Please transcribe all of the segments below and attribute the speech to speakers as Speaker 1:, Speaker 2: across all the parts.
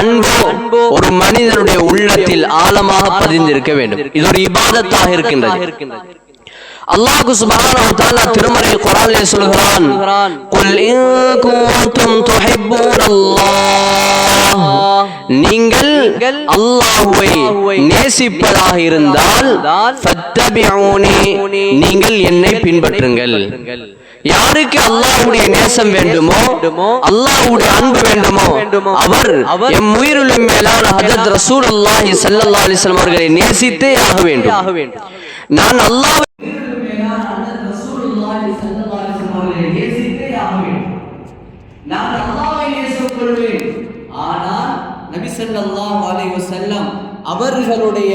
Speaker 1: அன்பு ஒரு மனிதனுடைய உள்ளத்தில் ஆழமாக பதிந்திருக்க வேண்டும். இது ஒரு இபாதத்தாக இருக்கின்றது. அல்லாஹ் சுப்ஹானஹு வ தஆலா திருமறை குர்ஆனிலே சொல்கிறான், குல் இன் குன்தும் துஹிப்பூனல்லாஹ், நீங்கள் அல்லாஹ்வை நேசிப்பதாக இருந்தால் ஃபத்தபிஊனி, நீங்கள் என்னை பின்பற்றுங்கள். யாருக்கு அல்லாஹ்வுடைய நேசம் வேண்டுமோ, அல்லாஹ்வுடைய அன்பு வேண்டுமோ, அவர் எம் உயிருள்ள மேலான ஹஜ்ரத் ரசூலுல்லாஹி ஸல்லல்லாஹு அலைஹி வஸல்லம் அவர்களை நேசித்தே ஆக வேண்டும். நான் அல்லாஹ் அவர்களுடைய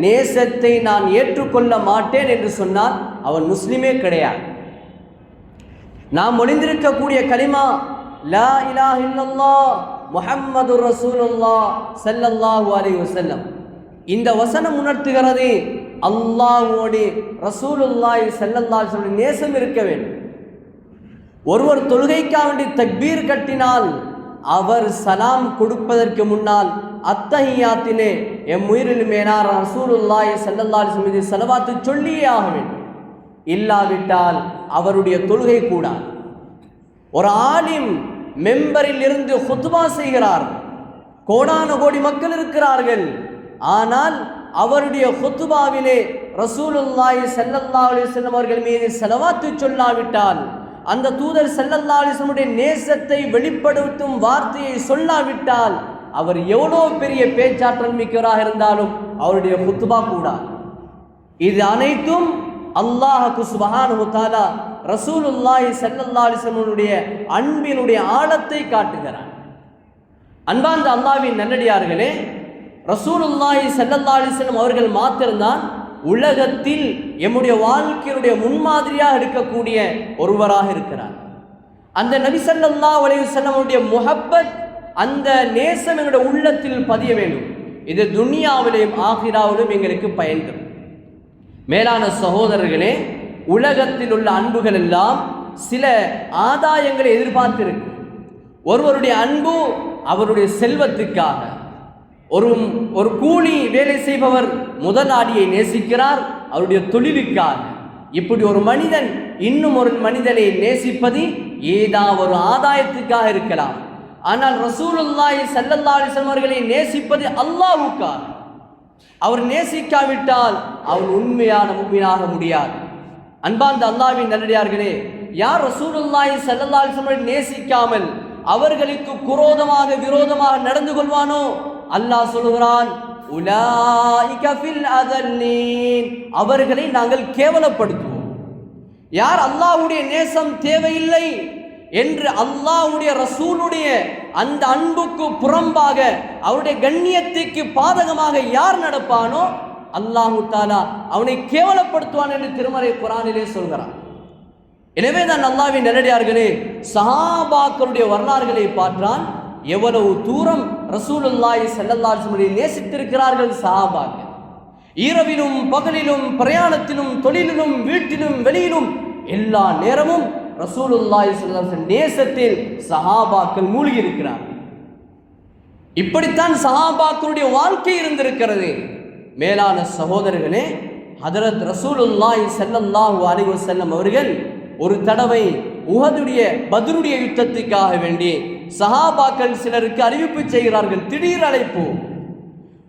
Speaker 1: நேசத்தை நான் ஏற்றுக்கொள்ள மாட்டேன் என்று சொன்னால் அவன் முஸ்லிமே கிடையாது. நாம் ஒளிந்திருக்கக்கூடிய கலிமா லா இலாஹ இல்லல்லாஹ் முஹம்மதுர் ரசூலுல்லாஹ் ஸல்லல்லாஹு அலைஹி வஸல்லம், இந்த வசனம் உணர்த்துகிறது அல்லாஹ்வோடு ரசூலுல்லாஹி ஸல்லல்லாஹு அலைஹி வஸல்லம் நேசம் இருக்க வேண்டும். ஒருவர் தொழுகைக்காக வேண்டி தக்பீர் கட்டினால் அவர் சலாம் கொடுப்பதற்கு முன்னால் அத்தஹியாத்திலே எம் உயிரில் மேலான ரசூலுல்லாஹி ஸல்லல்லாஹு அலைஹி வஸல்லம் ஸலவாத்து சொல்லியே ஆக வேண்டும். இல்லாவிட்டால் அவருடைய தொழுகை கூடாது. ஒரு ஆலிம் மெம்பரில் இருந்து ஹுத்பா செய்கிறார், கோடான கோடி மக்கள் இருக்கிறார்கள், ஆனால் அவருடைய ஹுத்பாவிலே ரசூலுல்லாஹி ஸல்லல்லாஹு அலைஹி வஸல்லம் அவர்கள் மீது ஸலவாத்து சொல்லாவிட்டால், அந்த தூதர் ஸல்லல்லாஹு அலைஹி வஸல்லம் நேசத்தை வெளிப்படுத்தும் வார்த்தையை சொல்லாவிட்டால், அவர் எவ்வளோ பெரிய பேச்சாற்றல் மிக்கவராக இருந்தாலும் அவருடைய ஹுத்பா கூடாது. இது அனைத்தும் அல்லாஹ் சுப்ஹானஹு வ தஆலா ரசூலுல்லாஹி ஸல்லல்லாஹு அலைஹி வஸல்லம் அன்பினுடைய ஆழத்தை காட்டுகிறார். அன்பார்ந்த அல்லாஹ்வின் நல்லடியார்களே, ரசூலுல்லாஹி ஸல்லல்லாஹு அலைஹி வஸல்லம் அவர்கள் மாத்திரம்தான் உலகத்தில் எம்முடைய வாழ்க்கையினுடைய முன்மாதிரியாக இருக்கக்கூடிய ஒருவராக இருக்கிறார். அந்த நபி ஸல்லல்லாஹு அலைஹி வஸல்லம் அவருடைய முஹப்பத், அந்த நேசம் எங்களுடைய உள்ளத்தில் பதிய வேண்டும். இது துனியாவிலும் ஆகிராவிலும் எங்களுக்கு பயன் தரும். மேலான சகோதரர்களே, உலகத்தில் உள்ள அன்புகள் எல்லாம் சில ஆதாயங்களை எதிர்பார்த்திருக்கு. ஒருவருடைய அன்பு அவருடைய செல்வத்துக்காக, ஒரு கூலி வேலை செய்பவர் முதலாளியை நேசிக்கிறார் அவருடைய தொழிலுக்காக. இப்படி ஒரு மனிதன் இன்னும் ஒரு மனிதனை நேசிப்பது ஏதாவது ஒரு ஆதாயத்துக்காக இருக்கலாம். ஆனால் ரசூலுல்லாஹி ஸல்லல்லாஹு அலைஹி வஸல்லம் அவர்களை நேசிப்பது அல்லாஹ்வுக்காக. அவர் நேசிக்காவிட்டால் அவர் உண்மையான முஃமினாக முடியாது. அன்பார்ந்த அல்லாஹ்வின் நல்லடியார்களே, யார் ரசூலுல்லாஹி ஸல்லல்லாஹு அலைஹி வஸல்லம் நேசிக்காமல் அவர்களுக்கு விரோதமாக நடந்து கொள்வானோ, அல்லாஹ் சொல்கிறான், உலாயிக ஃபில் அதல்லீன், அவர்களை நாங்கள் கேவலப்படுத்துவோம். யார் அல்லாஹ்வுடைய நேசம் தேவையில்லை என்று அல்லாஹ்வுடைய ரசூலுடைய அந்த அன்புக்கு புறம்பாக அவருடைய கண்ணியத்துக்கு பாதகமாக யார் நடப்பானோ அல்லாஹ் தஆலா அவனை கேவலப்படுத்துவான் என்று திருமறை குர்ஆனிலே சொல்கிறான். எனவே தான் அல்லாஹ்வின் நல்லடியார்களே, சஹாபாக்களுடைய வரலாறுகளை பார்த்தால் எவ்வளவு தூரம் ரசூலுல்லாஹி ஸல்லல்லாஹு அலைஹி வஸல்லம் நேசித்திருக்கிறார்கள் சஹாபாக்கள். இரவிலும் பகலிலும், பிரயாணத்திலும், தொழிலிலும், வீட்டிலும், வெளியிலும் எல்லா நேரமும் ரசூலுல்லாஹி ஸல்லல்லாஹு அலைஹி வஸல்லம் நேசத்தில் சஹாபாக்கள் மூழ்கி இருக்கிறார்கள். இப்படித்தான் சஹாபாக்களுடைய வாழ்க்கை இருந்திருக்கிறது. மேலான சகோதரர்களே, ஹதரத் ரசூலுல்லாஹி ஸல்லல்லாஹு அலைஹி வஸல்லம் அவர்கள் ஒரு தடவை பத்ருடைய யுத்தத்துக்காக வேண்டி சஹாபாக்கள் சிலருக்கு அறிவிப்பு செய்கிறார்கள். திடீர் அழைப்பு.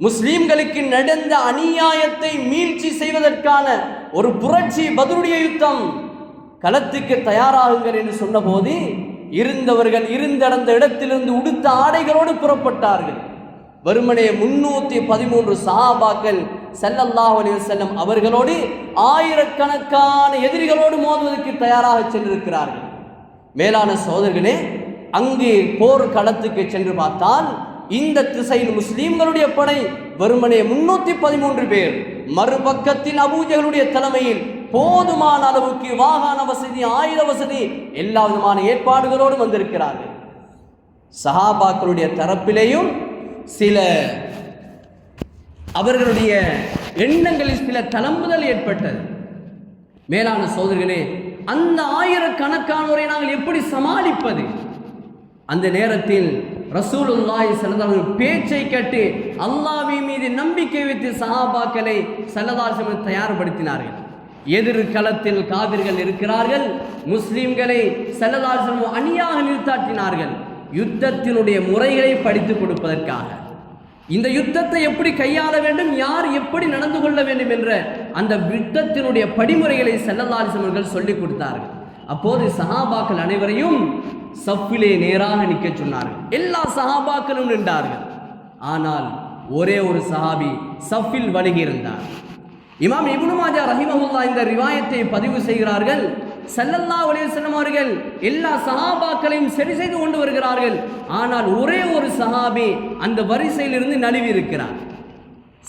Speaker 1: முஸ்லிம்களுக்கு நடந்த அநியாயத்தை மீட்சி செய்வதற்கான ஒரு புரட்சி, பத்ருடைய யுத்தம், களத்துக்கு தயாராகுங்கள் என்று சொன்ன போது இருந்தவர்கள் இருந்த இடத்திலிருந்து உடுத்த ஆடைகளோடு புறப்பட்டார்கள். வெறுமனே 313 சஹாபாக்கள் ஸல்லல்லாஹு அலைஹி வஸல்லம் அவர்களோடு ஆயிரக்கணக்கான எதிரிகளோடு மோதுவதற்கு தயாராக சென்றிருக்கிறார்கள். மேலான சகோதரர்களே, அங்கு போர் களத்துக்கு சென்று பார்த்தால் இந்த திசையில் முஸ்லிம்களுடைய படை வெறுமனே 313 பேர், மறுபக்கத்தில் அபூஜகளுடைய தலைமையில் போதுமான அளவுக்கு வாகன வசதி, ஆயுத வசதி, எல்லா விதமான ஏற்பாடுகளோடு வந்திருக்கிறார்கள். சஹாபாக்களுடைய தரப்பிலேயும் சில அவர்களுடைய எண்ணங்களில் சில தளம்புதல் ஏற்பட்டது. மேலான சகோதரர்களே, அந்த ஆயிரக்கணக்கானோரை நாங்கள் எப்படி சமாளிப்பது? அந்த நேரத்தில் ரசூலுல்லாஹி ஸல்லல்லாஹு அலைஹி வஸல்லம் பேச்சை கேட்டு அல்லாஹ்வின் மீது நம்பிக்கை வைத்து சஹாபாக்களை ஸல்லல்லாஹு அலைஹி வஸல்லம் தயார்படுத்தினார்கள். எதிர்காலத்தில் காவிர்கள் இருக்கிறார்கள், முஸ்லிம்களை ஸல்லல்லாஹு அலைஹி வஸல்லம் அணியாக நிறுத்தாட்டினார்கள் யுத்தத்தினுடைய முறைகளை படித்துக் கொடுப்பதற்காக. இந்த யுத்தத்தை எப்படி கையாள வேண்டும், யார் எப்படி நடந்து கொள்ள வேண்டும் என்ற அந்த யுத்தத்தினுடைய படிமுறைகளை ஸல்லல்லாஹு அலைஹி வஸல்லம் அவர்கள் சொல்லிக் கொடுத்தார்கள். அப்போது சஹாபாக்கள் அனைவரையும் சஃபிலே நேராக நிற்க சொன்னார்கள். எல்லா சஹாபாக்களும் நின்றார்கள். ஆனால் ஒரே ஒரு சஹாபி சஃபில் வழுகி இருந்தார். இமாம் இப்னு மாஜா ரஹிமஹுல்லாஹ் இந்த ரிவாயத்தை பதிவு செய்கிறார்கள். ஸல்லல்லாஹு அலைஹி வஸல்லம் அவர்கள் எல்லா சஹாபாக்களையும் சரி செய்து கொண்டு வருகிறார்கள். ஆனால் ஒரே ஒரு சஹாபி அந்த வரிசையிலிருந்து நழுவி இருக்கிறார்.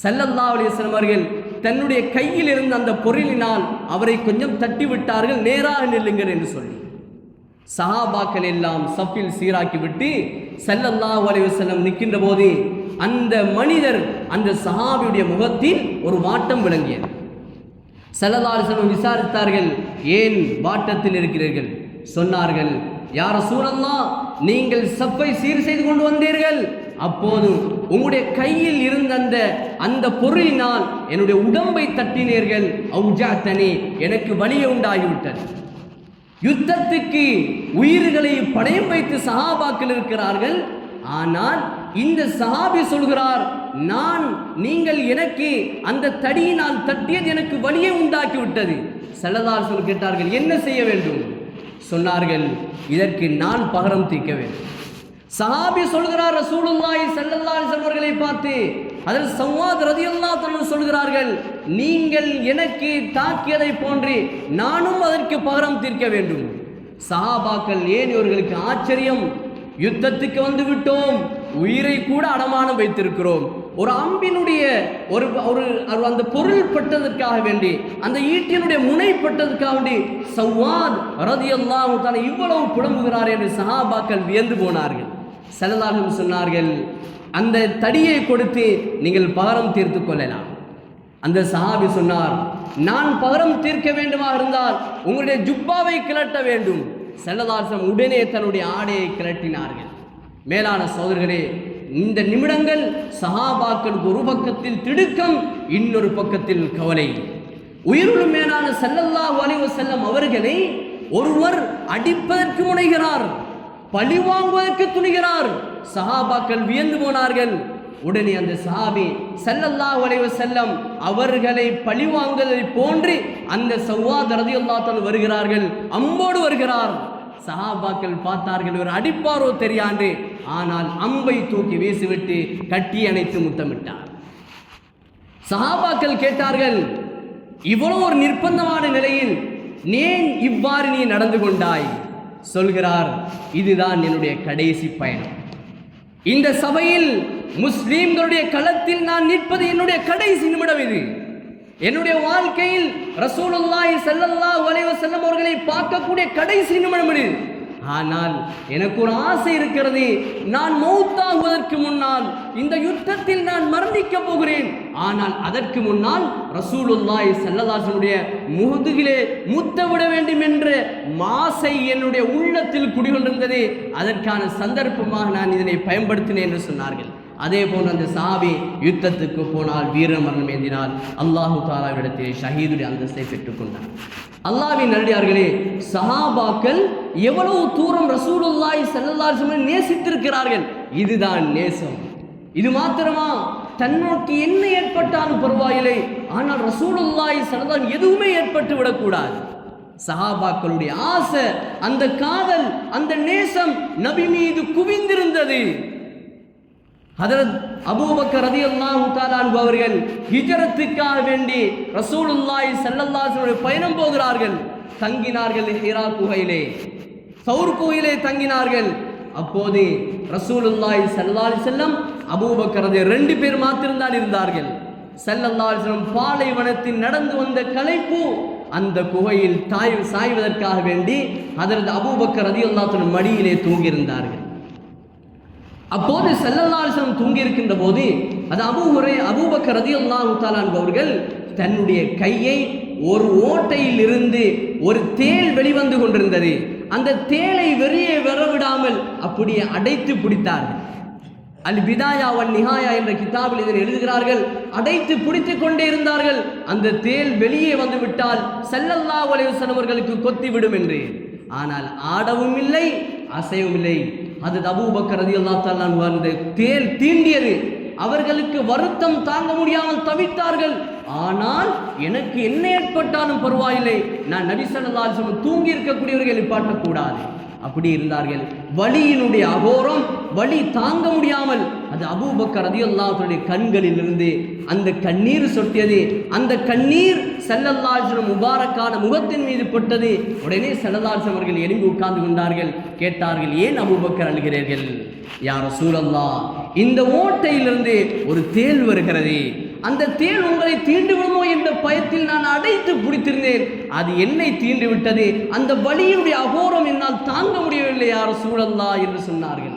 Speaker 1: ஸல்லல்லாஹு அலைஹி வஸல்லம் அவர்கள் தன்னுடைய கையில் இருந்த அந்த பொருளினால் அவரை கொஞ்சம் தட்டி விட்டார்கள், நேராக நில்லுங்கள் என்று சொல்லி. சஹாபாக்கள் எல்லாம் சஃபில் சீராக்கி விட்டு ஸல்லல்லாஹு அலைஹி வஸல்லம் நிற்கின்ற போது அந்த மனிதர் அந்த சஹாபியுடைய முகத்தில் ஒரு வாட்டம் விளங்கியது. ஸல்லல்லாஹு அலைஹி வஸல்லம் விசாரித்தார்கள், ஏன் வாட்டத்தில் இருக்கிறீர்கள்? சொன்னார்கள், யா ரசூலல்லாஹ், நீங்கள் சஃபை சீர் செய்து கொண்டு வந்தீர்கள், அப்போது உங்களுடைய கையில் இருந்த அந்த பொருளினால் என்னுடைய உடம்பை தட்டினீர்கள், அவுஜஅத்தனி, எனக்கு வலியை உண்டாகிவிட்டது. யுத்தத்துக்கு உயிர்களை பணயம் வைத்து சஹாபாக்கள் இருக்கிறார்கள். ஆனால் இந்த சஹாபி சொல்கிறார், நீங்கள் எனக்கு அந்த தடியினால் தட்டியது எனக்கு வலியை உண்டாக்கி விட்டது. ஸல்லல்லாஹு அலைஹி வஸல்லம் கேட்டார்கள், என்ன செய்ய வேண்டும்? சொன்னார்கள், இதற்கு நான் பகரம் தீர்க்க வேண்டும். சஹாபி சொல்கிறார், ரசூலுல்லாஹி ஸல்லல்லாஹு அலைஹி வஸல்லம் அவர்களை பார்த்து, அதில் ஸவ்வாத் ரலியல்லாஹு அன்ஹு சொல்கிறார்கள், நீங்கள் எனக்கு தாக்கியதை போன்று நானும் அதற்கு பகரம் தீர்க்க வேண்டும். சஹாபாக்கள் ஏன் இவர்களுக்கு ஆச்சரியம், யுத்தத்துக்கு வந்து விட்டோம், உயிரை கூட அடமானம் வைத்திருக்கிறோம், ஒரு அம்பினுடைய ஒரு அந்த பொருள் பட்டதற்காக வேண்டி, அந்த ஈட்டினுடைய முனை பட்டதற்காக வேண்டி ஸவ்வாத் ரலியல்லாஹு தஆலா இவ்வளவு புலம்புகிறார் என்று சஹாபாக்கள் வியந்து போனார்கள். ஸல்லல்லாஹு அலைஹி வஸல்லம் சொன்னார்கள், அந்த தடியை கொடுத்து நீங்கள் பகரம் தீர்த்து கொள்ளலாம். அந்த சஹாபி சொன்னார், நான் பகரம் தீர்க்க வேண்டுமாக இருந்தால் உங்களுடைய ஜுப்பாவை கிளட்ட வேண்டும். ஸல்லல்லாஹு அலைஹி வஸல்லம் உடனே தன்னுடைய ஆடையை கிளட்டினார்கள். மேலான சகோதரர்களே, இந்த நிமிடங்கள் சஹாபாக்களுக்கு ஒரு பக்கத்தில் திடுக்கம், இன்னொரு பக்கத்தில் கவலை. உயிருள் மேலான ஸல்லல்லாஹு அலைஹி வஸல்லம் அவர்களை ஒருவர் அடிப்பதற்கு முனைகிறார், பழி வாங்குவதற்கு துணிகிறார். சஹாபாக்கள் வியந்து போனார்கள். உடனே அந்த சஹாபி ஸல்லல்லாஹு அலைஹி வஸல்லம் அவர்களை பழி வாங்குவதை போன்று அந்த ஸவ்வாத் ரலியல்லாஹு அன்ஹு வருகிறார்கள், அம்போடு வருகிறார். சஹாபாக்கள் பார்த்தார்கள், இவர் அடிப்பாரோ தெரியாது. ஆனால் அம்பை தூக்கி வீசிவிட்டு கட்டி அணைத்து முத்தமிட்டார். சஹாபாக்கள் கேட்டார்கள், இவ்வளவு ஒரு நிர்பந்தமான நிலையில் ஏன் இவ்வாறு நீ நடந்து கொண்டாய்? சொல்கிறார், இதுதான் என்னுடைய கடைசி பயணம். இந்த சபையில் முஸ்லிம்களுடைய களத்தில் நான் நிற்பது என்னுடைய கடைசி நிமிடம். இது என்னுடைய வாழ்க்கையில் ரசூலுல்லாஹி ஸல்லல்லாஹு அலைஹி வஸல்லம் அவர்களை பார்க்கக்கூடிய கடைசி நிமிடம் இது. ஆனால் எனக்கு ஒரு ஆசை இருக்கிறது, நான் மௌத்தாகுவதற்கு முன்னால் இந்த யுத்தத்தில் நான் மரணிக்க போகிறேன். ஆனால் அதற்கு முன்னால் ரசூலுல்லாஹி ஸல்லல்லாஹு அலைஹி வஸல்லம் முதுகிலே முத்தமிட வேண்டும் என்ற ஆசை என்னுடைய உள்ளத்தில் குடிகொண்டிருந்தது. அதற்கான சந்தர்ப்பமாக நான் இதனை பயன்படுத்தினேன் என்று சொன்னார்கள். அதே போன்று அந்த சஹாபி யுத்தத்துக்கு போனால், வீர மரணம் ஏந்தினால் அல்லாஹு தஆலாவிடத்திலே ஷஹீதுடைய அந்தஸ்தை பெற்றுக்கொண்டார். அல்லாஹ்வின் நல்லடியார்களே, சஹாபாக்கள் எவ்வளவு தூரம் ரசூலுல்லாஹி ஸல்லல்லாஹு அலைஹி வஸல்லம் நேசித்திருக்கிறார்கள். இதுதான் நேசம். இது மாத்திரமா, தன்னோக்கி என்ன ஏற்பட்டாலும் பரவாயில்லை, ஆனால் ரசூலுல்லாஹி ஸல்லல்லாஹு அலைஹி வஸல்லம் எதுவுமே ஏற்பட்டு விடக்கூடாது. சஹாபாக்களுடைய ஆசை, அந்த காதல், அந்த நேசம் நபி மீது குவிந்திருந்தது. ஹஜ்ரத் அபூபக்கர் ரலியல்லாஹு தஆலா அன்ஹு அவர்கள் ஹிஜ்ரத்துக்காக வேண்டி ரசூலுல்லாஹி ஸல்லல்லாஹு அலைஹி வஸல்லம் பயணம் போகிறார்கள். தங்கினார்கள் ஹிரா குகையிலே, சௌர் குகையிலே தங்கினார்கள். அப்போது ரசூலுல்லாஹி ஸல்லல்லாஹு அலைஹி வஸல்லம் அபூபக்கர் ரெண்டு பேர் மாத்திரம்தான் இருந்தார்கள். ஸல்லல்லாஹு அலைஹி வஸல்லம் பாலைவனத்தில் நடந்து வந்த களைப்பு, அந்த குகையில் சாய்வதற்காக வேண்டி ஹஜ்ரத் அபூபக்கர் ரலியல்லாஹு அன்ஹு மடியிலே தூங்கியிருந்தார்கள். அப்போது ஸல்லல்லாஹு அலைஹி வஸல்லம் தூங்கி இருக்கின்ற போது அது அபூபக்கர் ரலியல்லாஹு தஆலா அன்ஹு அவர்கள் தன்னுடைய கையை ஒரு ஓட்டையில் இருந்து ஒரு தேள் வெளிவந்து கொண்டிருந்தது. அந்த தேளை வெளியே வரவிடாமல் அப்படியே அடைத்து பிடித்தார்கள்.
Speaker 2: அல் பிதாயா வன் நிஹாயா என்ற கிதாபில் இதனை எழுதுகிறார்கள். அடைத்து பிடித்துக் கொண்டே இருந்தார்கள். அந்த தேள் வெளியே வந்து விட்டால் ஸல்லல்லாஹு அலைஹி வஸல்லம் அவர்களுக்கு கொத்தி விடும் என்று. ஆனால் ஆடவும் இல்லை, அசையவும் இல்லை. அது அபூபக்கர் ரலியல்லாஹு தஆலா அன்ஹு அந்த தேள் தீண்டியது. அவர்களுக்கு வருத்தம் தாங்க முடியாமல் தவித்தார்கள். ஆனால் எனக்கு என்ன ஏற்பட்டாலும் பரவாயில்லை, நான் நபி ஸல்லல்லாஹு அலைஹி வஸல்லம் தூங்கி இருக்கக்கூடியவர்கள் நிப்பாட்டக்கூடாது. அப்படி இருந்தார்கள். வலியினுடைய அகோரம், வலி தாங்க முடியாமல் அது அபூபக்கர் ரலியல்லாஹு அன்ஹுடைய கண்களில் இருந்து அந்த கண்ணீர் சொட்டியது. அந்த கண்ணீர் ஸல்லல்லாஹு அலைஹி வஸல்லம் முபாரக்கான முகத்தின் மீது பட்டது. உடனே ஸல்லல்லாஹு அலைஹி வஸல்லம் அவர்கள் எழும்பி உட்கார்ந்து கொண்டார்கள். கேட்டார்கள், ஏன் அபூபக்கர் அழுகிறீர்கள்? யா ரசூலல்லாஹ், இந்த ஓட்டையிலிருந்து ஒரு தேள் வருகிறது. அந்த தேள் உங்களை தீண்டு விடுமோ என்ற பயத்தில் நான் அடைத்து பிடித்திருந்தேன். அது என்னை தீண்டு விட்டது. அந்த வலியினுடைய அகோரம் என்னால் தாங்க முடியவில்லை யா ரசூலல்லாஹ் என்று சொன்னார்கள்.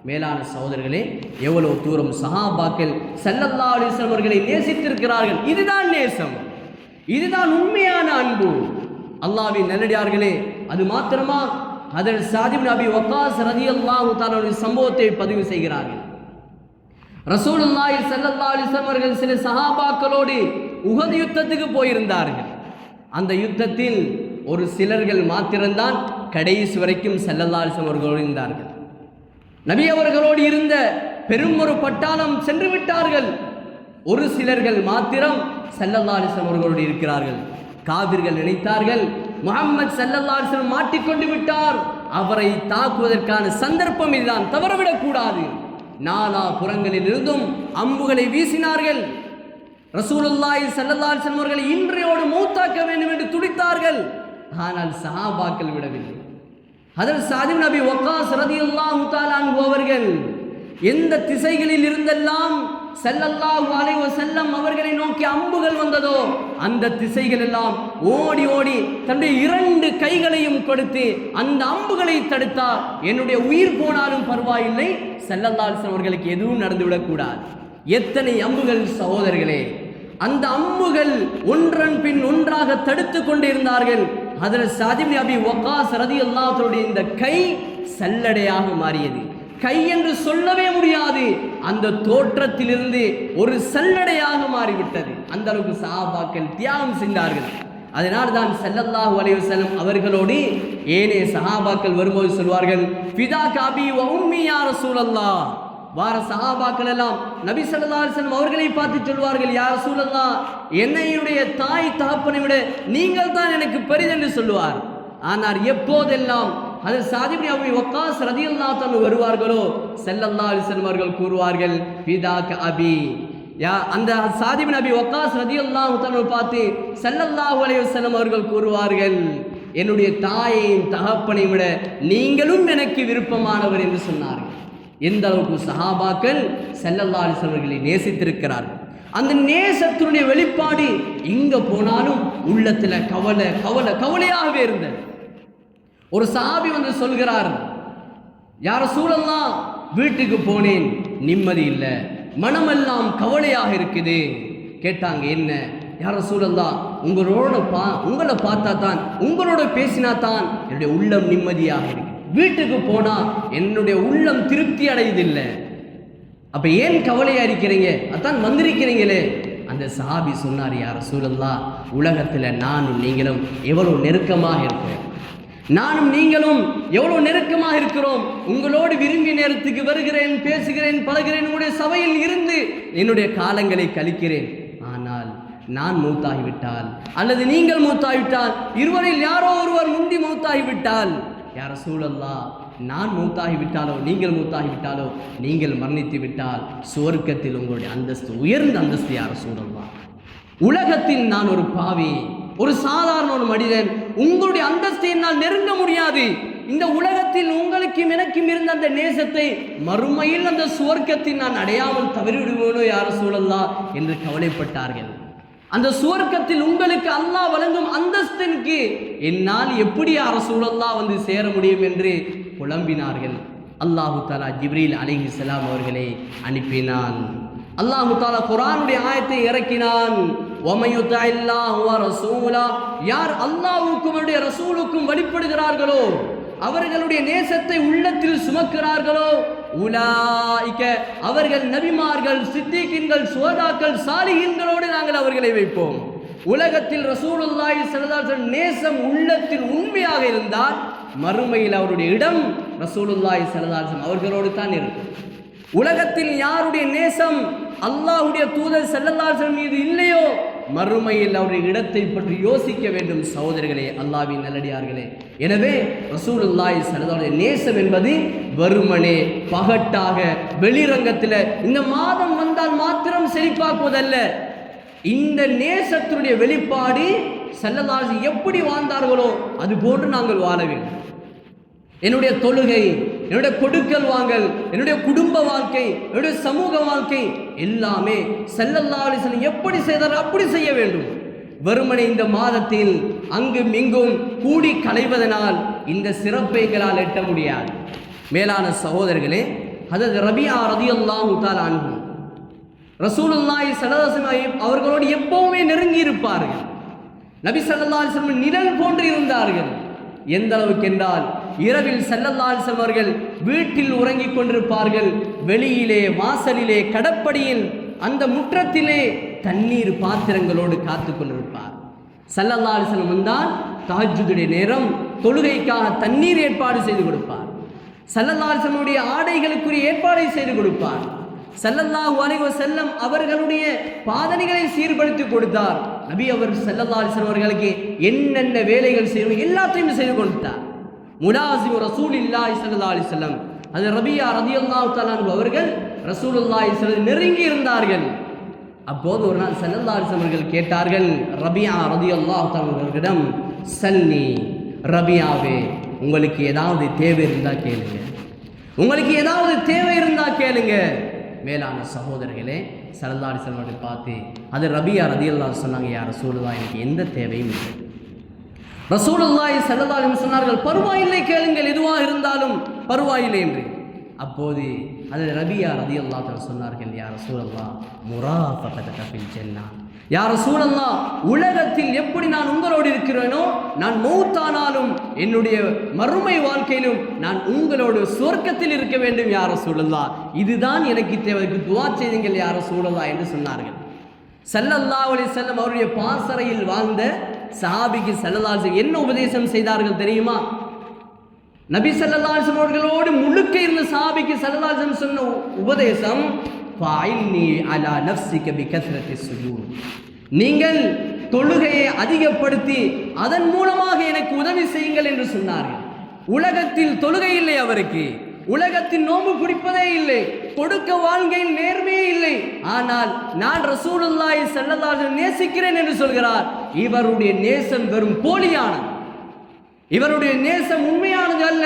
Speaker 2: மேலான சகோதரர்களே, எவ்வளவு தூரம் சஹாபாக்கள் ஸல்லல்லாஹு அலைஹி வஸல்லம் அவர்களை நேசித்திருக்கிறார்கள். இதுதான் நேசம், இதுதான் உண்மையான அன்பு. அல்லாஹ்வின் நல்லடியார்களே, அது மாத்திரமா? ஹதரத் ஸஅத் இப்னு அபி வக்காஸ் ரலியல்லாஹு தஆலா சம்பவத்தை பதிவு செய்கிறார்கள். ரசூலுல்லாஹி ஸல்லல்லாஹு அலைஹி வஸல்லம் அவர்கள் சில சஹாபாக்களோடு உஹத் யுத்தத்துக்கு போயிருந்தார்கள். அந்த யுத்தத்தில் ஒரு சிலர்கள் மாத்திரம்தான் கடைசி வரைக்கும் ஸல்லல்லாஹு அலைஹி வஸல்லம் அவர்களோடு இருந்தார்கள். நபி அவர்களோடு இருந்த பெரும் ஒரு பட்டாளம் சென்று விட்டார்கள். ஒரு சிலர்கள் மாத்திரம் ஸல்லல்லாஹு அலைஹி வஸல்லம் அவர்களோடு இருக்கிறார்கள். காபிர்கள் நினைத்தார்கள், முஹம்மது ஸல்லல்லாஹு அலைஹி வஸல்லம் மாட்டிக்கொண்டு விட்டார், அவரை தாக்குவதற்கான சந்தர்ப்பம் இதுதான், தவறவிடக் கூடாது. நாலா புறங்களில் இருந்தும் அம்புகளை வீசினார்கள். ரசூலுல்லாஹி ஸல்லல்லாஹு அலைஹி வஸல்லம் அவர்களை இன்றையோடு மௌத்தாக்க வேண்டும் என்று துடித்தார்கள். ஆனால் சஹாபாக்கள் விடவில்லை. ஹதரத் ஸஅத் இப்னு அபி வக்காஸ் ரலியல்லாஹு தஆலா அன்ஹு அவர்கள் எந்த திசைகளில் இருந்தெல்லாம் ஸல்லல்லாஹு அலைஹி வஸல்லம் அவர்களை நோக்கி அம்புகள் வந்ததோ அந்த திசைகள் எல்லாம் ஓடி ஓடி தன்னுடைய 2 கைகளையும் கொடுத்து அந்த அம்புகளை தடுத்தார். என்னுடைய உயிர் போனாலும் பரவாயில்லை, ஸல்லல்லாஹு அலைஹி வஸல்லம் அவர்களுக்கு எதுவும் நடந்துவிடக்கூடாது. எத்தனை அம்புகள் சகோதரர்களே! அந்த அம்புகள் ஒன்றன் பின் ஒன்றாக தடுத்து கொண்டிருந்தார்கள். ஹதரத் ஸஅத் இப்னு அபி வக்காஸ் ரலியல்லாஹு தஆலா இந்த கை சல்லடையாக மாறியது. கை என்று சொல்லவே முடியாது, அந்த தோற்றத்திலிருந்து ஒரு சல்லடையாக மாறிவிட்டது. அந்த அளவுக்கு சஹாபாக்கள் தியாகம் செய்தார்கள். அதனால் தான் ஸல்லல்லாஹு அலைஹி வஸல்லம் அவர்களோடு ஏனைய சஹாபாக்கள் வரும்போது சொல்வார்கள், ஃபிதாக அபி வ உம்மி யா ரசூலல்லாஹ். வார சஹாபாக்கள் எல்லாம் நபி ஸல்லல்லாஹு அலைஹி வஸல்லம் அவர்களை பார்த்து சொல்வார்கள், யா ரசூலல்லாஹ், என்னையுடைய தாய் தகப்பனை விட நீங்கள் தான் எனக்கு பெரிதென்று சொல்லுவார். ஆனால் எப்போதெல்லாம் ஹதரத் ஸஅத் இப்னு அபி வக்காஸ் ரலியல்லாஹு தஆலா வருவார்களோ ஸல்லல்லாஹு அலைஹி வஸல்லம் அவர்கள் கூறுவார்கள், ஃபிதாக அபி. அந்த ஸஅத் இப்னு அபி வக்காஸ் ரலியல்லாஹு தஆலா பார்த்து ஸல்லல்லாஹு அலைஹி வஸல்லம் அவர்கள் கூறுவார்கள், என்னுடைய தாயையும் தகப்பனை விட நீங்களும் எனக்கு விருப்பமானவர் என்று சொன்னார்கள். எந்த அளவுக்கு சஹாபாக்கள் ஸல்லல்லாஹு அலைஹி வஸல்லம் அவர்களை நேசித்திருக்கிறார்கள். அந்த நேசத்தினுடைய வெளிப்பாடு எங்க போனாலும் உள்ளத்துல கவலை கவலை கவலையாகவே இருந்தது. ஒரு சஹாபி வந்து சொல்கிறார், யா ரசூலல்லாஹ், வீட்டுக்கு போனேன், நிம்மதி இல்லை, மனமெல்லாம் கவலையாக இருக்குது. கேட்டாங்க, என்ன? யா ரசூலல்லாஹ், உங்களை பார்த்தா தான், உங்களோட பேசினா தான் என்னுடைய உள்ளம் நிம்மதியாக இருக்கு. வீட்டுக்கு போனா என்னுடைய உள்ளம் திருப்தி அடையதில்லை. அப்ப ஏன் கவலையா இருக்கிறீங்க? அதான் வந்திருக்கிறீங்களே. அந்த சஹாபி சொன்னார், யா ரசூலல்லாஹ், உலகத்துல நானும் நீங்களும் எவ்வளவு நெருக்கமாக இருக்கிறோம், நானும் நீங்களும் எவ்வளவு நெருக்கமாக இருக்கிறோம். உங்களோடு விரும்பிய நேரத்துக்கு வருகிறேன், பேசுகிறேன், பழகிறேன், உங்களுடைய சபையில் இருந்து என்னுடைய காலங்களை கழிக்கிறேன். ஆனால் நான் மூத்தாகிவிட்டால் அல்லது நீங்கள் மூத்தாகிவிட்டால், இருவரில் யாரோ ஒருவர் முந்தி மூத்தாகிவிட்டால், யா ரசூலல்லாஹ், நான் மூத்தாகிவிட்டாலோ நீங்கள் மூத்தாகிவிட்டாலோ, நீங்கள் மரணித்து விட்டால் சுவர்க்கத்தில் உங்களுடைய அந்தஸ்து, உயர்ந்த அந்தஸ்து யா ரசூலல்லாஹ். உலகத்தில் நான் ஒரு பாவி, ஒரு சாதாரண ஒரு மனிதன், உங்களுடைய அந்தஸ்தை என்னால் நெருங்க முடியாது. இந்த உலகத்தில் உங்களுக்கும் எனக்கும் இருந்த அந்த நேசத்தை மறுமையில் அந்த சுவர்க்கத்தில் நான் அடையாமல் தவறிவிடுவேனோ யா ரசூலல்லாஹ் என்று கவலைப்பட்டார்கள். அந்த சுவர்க்கத்தில் உங்களுக்கு அல்லாஹ் வழங்கும் அந்தஸ்திற்கு என்னால் எப்படி யா ரசூலல்லாஹ் வந்து சேர முடியும் என்று புலம்பினார்கள். அல்லாஹு தஆலா ஜிப்ரீல் அலைஹிஸ்ஸலாம் அவர்களை அனுப்பினான். அல்லாஹு தஆலா குர்ஆனுடைய ஆயத்தை இறக்கினான். யார் அல்லாஹ்வுக்கும் அவருடைய ரசூலுக்கும் வழிபடுகிறார்களோ, அவர்களுடைய நேசத்தை உள்ளத்தில் சுமக்கிறார்களோ, உலாயிக அவர்கள் நபிமார்கள், சித்திகீன்கள், சுஹதாக்கள், சாலிஹீன்களோடு நாங்கள் அவர்களை வைப்போம். உலகத்தில் ரசூலுல்லாஹி ஸல்லல்லாஹு அலைஹி வஸல்லம் நேசம் உள்ளத்தில் உண்மையாக இருந்தால் மறுமையில் அவருடைய இடம் ரசூலுல்லாஹி ஸல்லல்லாஹு அலைஹி வஸல்லம் அவர்களோடு தான் இருக்கும். உலகத்தில் யாருடைய நேசம் அல்லாஹ்வுடைய தூதர் ஸல்லல்லாஹு அலைஹி வஸல்லம் மீது இல்லையோ மறுமையில் அவருடைய இடத்தை பற்றி யோசிக்க வேண்டும். சகோதரர்களே, அல்லாஹ்வின் நல்லடியார்களே, எனவே ரசூலுல்லாஹி ஸல்லல்லாஹு அலைஹி வஸல்லம் நேசம் என்பது வெறுமனே பகட்டாக வெளிரங்கத்தில் இந்த மாதம் வந்தால் மாத்திரம் செழிப்பாக்குவதல்ல. இந்த நேசத்தினுடைய வெளிப்பாடு ஸல்லல்லாஹு அலைஹி வஸல்லம் எப்படி வாழ்ந்தார்களோ அது போன்று நாங்கள் வாழ வேண்டும். என்னுடைய தொழுகை, என்னுடைய கொடுக்கல் வாங்கல், என்னுடைய குடும்ப வாழ்க்கை, என்னுடைய சமூக வாழ்க்கை எல்லாமே ஸல்லல்லாஹு அலைஹி வஸல்லம் எப்படி செய்தாரோ அப்படி செய்ய வேண்டும். வெறுமனே இந்த மாதத்தில் அங்கும் இங்கும் கூடி களைவதனால் இந்த சிறப்பை எங்களால் எட்ட முடியாது. மேலான சகோதரர்களே, ஹஜ்ரத் ரபியா ரலியல்லாஹு தஆலா அன்ஹு ரசூலுல்லாஹி ஸல்லல்லாஹு அலைஹி வஸல்லம் அவர்களோடு எப்பவுமே நெருங்கி இருப்பார்கள். நபி ஸல்லல்லாஹு அலைஹி வஸல்லம் நிழல் போன்று இருந்தார்கள். எந்த அளவுக்கு என்றால் இரவில் ஸல்லல்லாஹு அலைஹி வஸல்லம் அவர்கள் வீட்டில் உறங்கிக் கொண்டிருப்பார்கள். வெளியிலே, வாசலிலே, கடப்படியில், அந்த முற்றத்திலே தண்ணீர் பாத்திரங்களோடு காத்து கொண்டிருப்பார். ஸல்லல்லாஹு அலைஹி வஸல்லம் வந்தால் தஹஜ்ஜுடைய நேரம் தொழுகைக்காக தண்ணீர் ஏற்பாடு செய்து கொடுப்பார். ஸல்லல்லாஹு அலைஹி வஸல்லம் ஆடைகளுக்குரிய ஏற்பாடை செய்து கொடுப்பார். ஸல்லல்லாஹு அலைஹி வஸல்லம் அவர்களுடைய பாதணிகளை சீர்படுத்தி கொடுத்தார். நபி அவர் ஸல்லல்லாஹு அலைஹி வஸல்லம் அவர்களுக்கு என்னென்ன வேலைகள் செய்யணும் எல்லாத்தையும் செய்து கொடுத்தார். முலாசிம் ரசூலுல்லாஹி ஸல்லல்லாஹு அலைஹி வஸல்லம் அது ரபியா ரலியல்லாஹு தஆலா அன்ஹு அவர்கள் ரசூலுல்லாஹி ஸல்லல்லாஹு அலைஹி வஸல்லம் நெருங்கி இருந்தார்கள். அப்போது ஒரு நாள் ஸல்லல்லாஹு அலைஹி வஸல்லம் அவர்கள் கேட்டார்கள் ரபியா ரலியல்லாஹு தஆலா அவர்களிடம், சல்லி ரபியாவே, உங்களுக்கு ஏதாவது தேவை இருந்தால் கேளுங்க, உங்களுக்கு ஏதாவது தேவை இருந்தால் கேளுங்க. மேலான சகோதரர்களே, ஸல்லல்லாஹு அலைஹி வஸல்லம் அவர்கள் பார்த்து அது ரபியா ரலியல்லாஹு சொன்னாங்க, யா ரசூலுல்லாஹ் எனக்கு எந்த தேவையும் இல்லை. ரசூலுல்லாஹி ஸல்லல்லாஹு அலைஹி வஸல்லம் சொன்னார்கள், பரவாயில்லை கேளுங்கள், எதுவாக இருந்தாலும் பரவாயில்லை என்று. அப்போது அது ரபியா ரலியல்லாஹு தஆலா சொன்னார்கள், யா ரசூலல்லாஹ் முராஃபகதக ஃபில் ஜன்னah, யா ரசூலல்லாஹ் உலகத்தில் எப்படி நான் உங்களோடு இருக்கிறேனோ நான் மௌத்தானாலும் என்னுடைய மறுமை வாழ்க்கையிலும் நான் உங்களோடு சொர்க்கத்தில் இருக்க வேண்டும் யா ரசூலல்லாஹ், இதுதான் எனக்கு தேவைக்கு துஆ செய்யுங்கள் யா ரசூலல்லாஹ் என்று சொன்னார்கள். ஸல்லல்லாஹு அலைஹி வஸல்லம் அவருடைய பாசறையில் வாழ்ந்த சஹாபிக்கு ஸல்லல்லாஹு அலைஹி வஸல்லம் என்ன உபதேசம் செய்தார்கள் தெரியுமா? நபி ஸல்லல்லாஹு அலைஹி வஸல்லம் அவர்களோடு முழுக்க இருந்த சஹாபிக்கு ஸல்லல்லாஹு அலைஹி வஸல்லம் சொன்ன உபதேசம், ஃபஅஇன்னி அலா நஃப்ஸிக பிகஸ்ரத்தி ஸுஜூத், நீங்கள் தொழுகையை அதிகப்படுத்தி அதன் மூலமாக எனக்கு உதவி செய்யுங்கள் என்று சொன்னார்கள். உலகத்தில் தொழுகை இல்லை அவருக்கு, உலகத்தின் நோன்பு பிடிப்பதே இல்லை, கொடுக்க வாழ்க்கையில் நேர்மையே இல்லை. ஆனால் நான் ரசூலுல்லாஹி ஸல்லல்லாஹு அலைஹி வஸல்லம் நேசிக்கிறேன் என்று சொல்கிறார். இவருடைய நேசம் வெறும் போலியானது, இவருடைய நேசம் உண்மையானது அல்ல.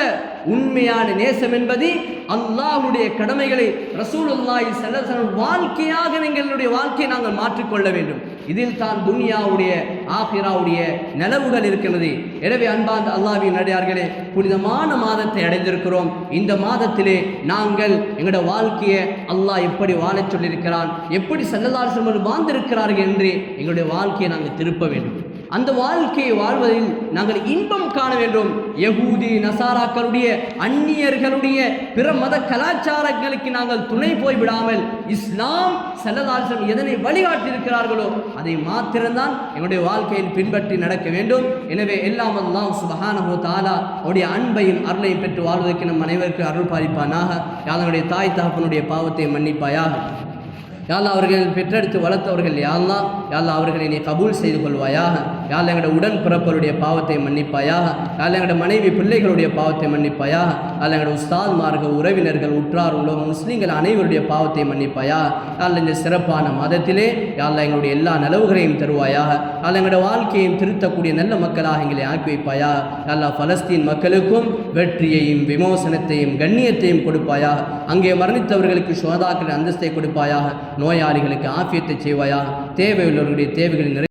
Speaker 2: உண்மையான நேசம் என்பது அல்லாஹ்வுடைய கடமைகளை ரசூலுல்லாஹி ஸல்லல்லாஹு அலைஹி வஸல்லம் வாழ்க்கையாக எங்களுடைய வாழ்க்கையை நாங்கள் மாற்றிக்கொள்ள வேண்டும். இதில் தான் துன்யாவுடைய ஆகிராவுடைய நலவுகள் இருக்கிறது. எனவே அன்பார்ந்த அல்லாஹ்வின் நல்லடியார்களே, புனிதமான மாதத்தை அடைந்திருக்கிறோம். இந்த மாதத்திலே நாங்கள் எங்களுடைய வாழ்க்கையை அல்லாஹ் எப்படி வாழச் சொல்லியிருக்கிறான், எப்படி ஸல்லல்லாஹு அலைஹி வஸல்லம் வாழ்ந்திருக்கிறார்கள் என்று எங்களுடைய வாழ்க்கையை நாங்கள் திருப்ப வேண்டும். அந்த வாழ்க்கையை வாழ்வதில் நாங்கள் இன்பம் காண வேண்டும். யகூதி நசாராக்களுடைய, அந்நியர்களுடைய, பிற மத கலாச்சாரங்களுக்கு நாங்கள் துணை போய்விடாமல் இஸ்லாம் ஸல்லல்லாஹு அலைஹி வஸல்லம் எதனை வழிகாட்டியிருக்கிறார்களோ அதை மாத்திரம்தான் எங்களுடைய வாழ்க்கையில் பின்பற்றி நடக்க வேண்டும். எனவே எல்லாம் அல்லாஹ் சுப்ஹானஹு வ தஆலா அவருடைய அன்பையும் அருளையும் பெற்று வாழ்வதற்கு நம் அனைவருக்கு அருள் பாலிப்பானாக. யாழ்லாஹ் தாய் தகப்பனுடைய பாவத்தை மன்னிப்பாயாக. யாழ்லாஹ் அவர்கள் பெற்றெடுத்து வளர்த்தவர்கள் யாழ்லாஹ் அவர்களை நீ கபூல் செய்து கொள்வாயாக. யாழ்லாஹ் எங்களுடைய உடன் பிறப்பவருடைய பாவத்தை மன்னிப்பாயாக. யாழ்லாஹ் எங்களுடைய மனைவி பிள்ளைகளுடைய பாவத்தை மன்னிப்பாயாக. யாழ்லாஹ் எங்களுடைய உஸ்தாத்மார்கள், உறவினர்கள், உற்றார் உலக முஸ்லீம்கள் அனைவருடைய பாவத்தை மன்னிப்பாயாக. யாழ்லாஹ் இந்த சிறப்பான மதத்திலே யாழ்லாஹ் எங்களுடைய எல்லா நலவுகளையும் தருவாயாக. யாழ்லாஹ் எங்களுடைய வாழ்க்கையையும் திருத்தக்கூடிய நல்ல மக்களாக எங்களை ஆக்கி வைப்பாயாக. யாழ்லாஹ் பலஸ்தீன் மக்களுக்கும் வெற்றியையும் விமோசனத்தையும் கண்ணியத்தையும் கொடுப்பாயாக. அங்கே மரணித்தவர்களுக்கு ஷுஹதாக்களின் அந்தஸ்தை கொடுப்பாயாக. நோயாளிகளுக்கு ஆஃபியத்தை செய்வாயாக. தேவையுள்ளவர்களுடைய தேவைகளை